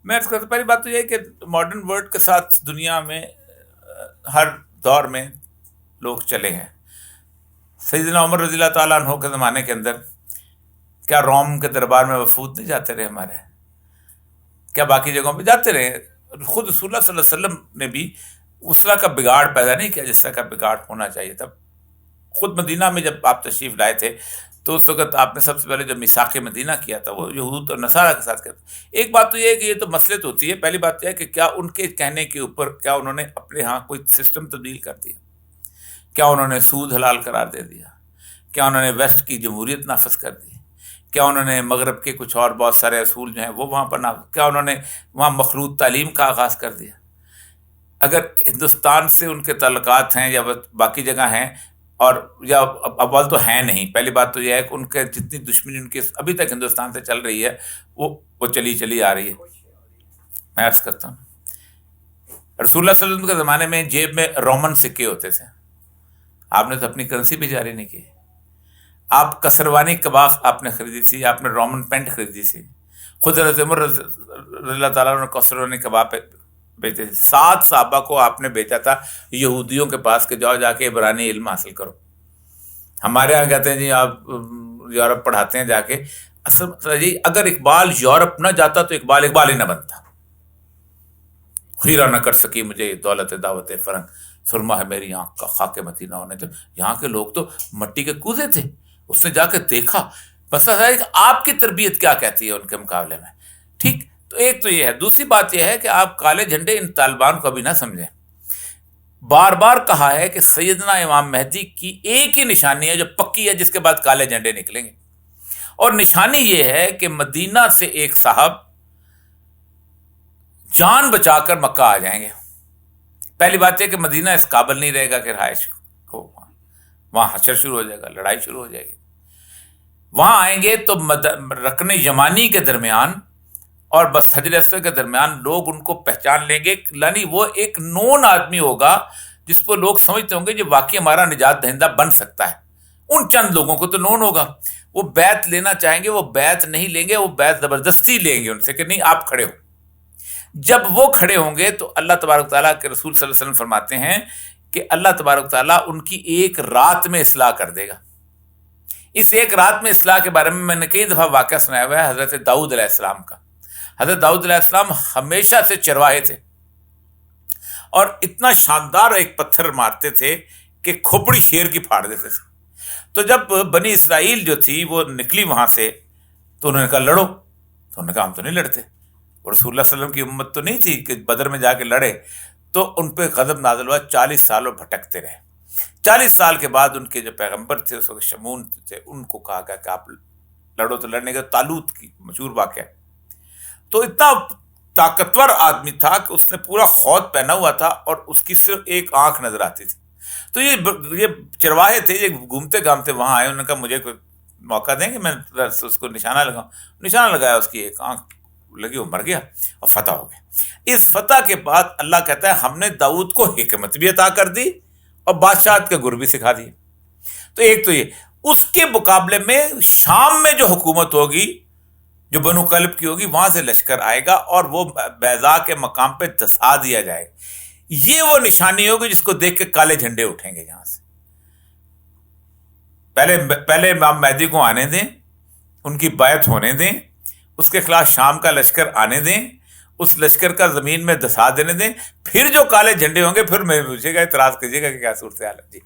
میں عرض کرتا ہوں، پہلی بات تو یہ ہے کہ ماڈرن ورلڈ کے ساتھ دنیا میں ہر دور میں لوگ چلے ہیں. سیدنا عمر رضی اللہ تعالیٰ عنہ کے زمانے کے اندر کیا روم کے دربار میں وفود نہیں جاتے رہے ہمارے؟ کیا باقی جگہوں پہ جاتے رہے؟ خود رسول اللہ صلی اللہ علیہ وسلم نے بھی اس طرح کا بگاڑ پیدا نہیں کیا جس طرح کا بگاڑ ہونا چاہیے تھا. خود مدینہ میں جب آپ تشریف لائے تھے تو اس وقت آپ نے سب سے پہلے جو میثاق مدینہ کیا تھا وہ یہود اور نصارہ کے ساتھ کیا تھا. ایک بات تو یہ ہے کہ یہ تو مسئلہ ہوتی ہے، پہلی بات یہ ہے کہ کیا ان کے کہنے کے اوپر کیا انہوں نے اپنے ہاں کوئی سسٹم تبدیل کر دیا؟ کیا انہوں نے سود حلال قرار دے دیا؟ کیا انہوں نے ویسٹ کی جمہوریت نافذ کر دی؟ کیا انہوں نے مغرب کے کچھ اور بہت سارے اصول جو ہیں وہ وہاں پر کیا انہوں نے وہاں مخلوط تعلیم کا آغاز کر دیا؟ اگر ہندوستان سے ان کے تعلقات ہیں یا باقی جگہ ہیں، اور یا اول تو ہیں نہیں، پہلی بات تو یہ ہے کہ ان کے جتنی دشمنی ان کی ابھی تک ہندوستان سے چل رہی ہے وہ چلی آ رہی ہے. میں عرض کرتا ہوں، رسول اللہ صلی اللہ علیہ وسلم کے زمانے میں جیب میں رومن سکے ہوتے تھے. آپ نے تو اپنی کرنسی بھی جاری نہیں کی. آپ کسروانی کباغ آپ نے خریدی تھی، آپ نے رومن پینٹ خریدی تھی. خود حضرت عمر رضی اللہ تعالیٰ نے کسروانی کباب بیچتے تھے. 7 صحابہ کو آپ نے بیچا تھا یہودیوں کے پاس کہ جاؤ جا کے عبرانی علم حاصل کرو. ہمارے یہاں کہتے ہیں جی آپ یورپ پڑھاتے ہیں جا کے. اصل جی اگر اقبال یورپ نہ جاتا تو اقبال ہی نہ بنتا. ہیرا نہ کر سکی مجھے دولت دعوت فرنگ، سرما ہے میری آنکھ کا خاک مدینہ ہونے. جب یہاں کے لوگ تو مٹی کے کوزے تھے. اس نے جا کے دیکھا، مسئلہ ہے کہ آپ کی تربیت کیا کہتی ہے ان کے مقابلے میں. ٹھیک، تو ایک تو یہ ہے. دوسری بات یہ ہے کہ آپ کالے جھنڈے ان طالبان کو ابھی نہ سمجھیں. بار بار کہا ہے کہ سیدنا امام مہدی کی ایک ہی نشانی ہے جو پکی ہے، جس کے بعد کالے جھنڈے نکلیں گے. اور نشانی یہ ہے کہ مدینہ سے ایک صاحب جان بچا کر مکہ آ جائیں گے. پہلی بات یہ کہ مدینہ اس قابل نہیں رہے گا کہ رہائش کو، وہاں حشر شروع ہو جائے گا، لڑائی شروع ہو جائے گی. وہاں آئیں گے تو رکن یمانی کے درمیان اور بس حجر اسود کے درمیان لوگ ان کو پہچان لیں گے. یعنی وہ ایک نون آدمی ہوگا جس کو لوگ سمجھتے ہوں گے جو واقعی ہمارا نجات دہندہ بن سکتا ہے. ان چند لوگوں کو تو نون ہوگا. وہ بیعت لینا چاہیں گے، وہ بیعت نہیں لیں گے، وہ بیعت زبردستی لیں گے ان سے کہ نہیں آپ کھڑے ہو. جب وہ کھڑے ہوں گے تو اللہ تبارک تعالیٰ کے رسول صلی اللہ علیہ وسلم فرماتے ہیں کہ اللہ تبارک تعالیٰ ان کی ایک رات میں اصلاح کر دے گا. اس ایک رات میں اصلاح کے بارے میں نے کئی دفعہ واقعہ سنایا ہوا ہے حضرت داؤد علیہ السلام کا. حضرت داؤد علیہ السلام ہمیشہ سے چرواہے تھے اور اتنا شاندار ایک پتھر مارتے تھے کہ کھوپڑی شیر کی پھاڑ دیتے تھے. تو جب بنی اسرائیل جو تھی وہ نکلی وہاں سے تو انہوں نے کہا لڑو. تو انہوں نے کہا ہم تو نہیں لڑتے. اور رسول اللہ صلی اللہ علیہ وسلم کی امت تو نہیں تھی کہ بدر میں جا کے لڑے. تو ان پہ غضب نازل ہوا. 40 سال وہ بھٹکتے رہے. 40 سال کے بعد ان کے جو پیغمبر تھے اس وقت شمون تھے، ان کو کہا گیا کہ آپ لڑو. تو لڑنے کا طالوت کی مشہور واقعہ. تو اتنا طاقتور آدمی تھا کہ اس نے پورا خود پہنا ہوا تھا اور اس کی صرف ایک آنکھ نظر آتی تھی. تو یہ چرواہے تھے، یہ گھومتے گھامتے وہاں آئے. انہوں نے کہا مجھے کوئی موقع دیں کہ میں اس کو نشانہ لگاؤں. نشانہ لگایا، اس کی ایک آنکھ لگی، وہ مر گیا اور فتح ہو گیا. اس فتح کے بعد اللہ کہتا ہے ہم نے داؤد کو حکمت بھی عطا کر دی اور بادشاہت کے گر بھی سکھا دیے. تو ایک تو یہ. اس کے مقابلے میں شام میں جو حکومت ہوگی جو بنو قلب کی ہوگی، وہاں سے لشکر آئے گا اور وہ بیضا کے مقام پہ دھسا دیا جائے گا. یہ وہ نشانی ہوگی جس کو دیکھ کے کالے جھنڈے اٹھیں گے یہاں سے. پہلے امام مہدی کو آنے دیں، ان کی بیعت ہونے دیں، اس کے خلاف شام کا لشکر آنے دیں، اس لشکر کا زمین میں دھسا دینے دیں. پھر جو کالے جھنڈے ہوں گے پھر میں پوچھے گا، اعتراض کیجیے گا کہ کیا صورتحال ہے. جی